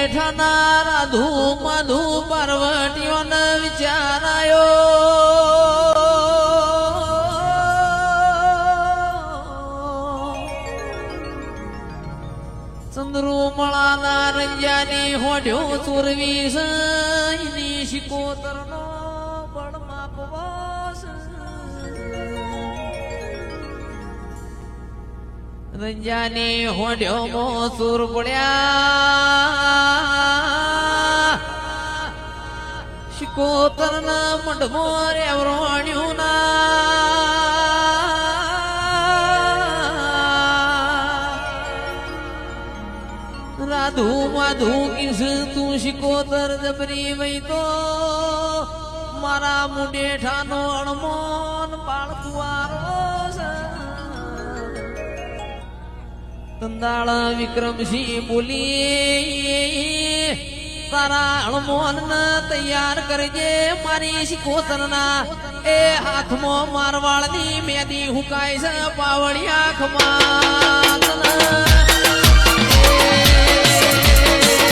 મુડેઠાના રાધુ માધુ પાર્વતીઓને વિચારાયો ચંદ્રુમળાના રંજાની હોડ્યો ચોરવી સૈની શિકોતરનો બળમાં પવાસ રંજાની હોડ્યો મોસુર પડ્યા શિકોતરના મંડમો રેવરોણ્યું ના રાધુ માધુ કિસ તું શિકોતર જબરી વઈ તો મારા મુડેઠાનો અણમોન બાળકુવારો કંદાળ વિક્રમસિંહ બોલી તારા અણમોન તૈયાર કરજે મારી શિકોતરના એ હાથમાં મારવાળની મેદી હુકાય છે પાવડિયા ખમા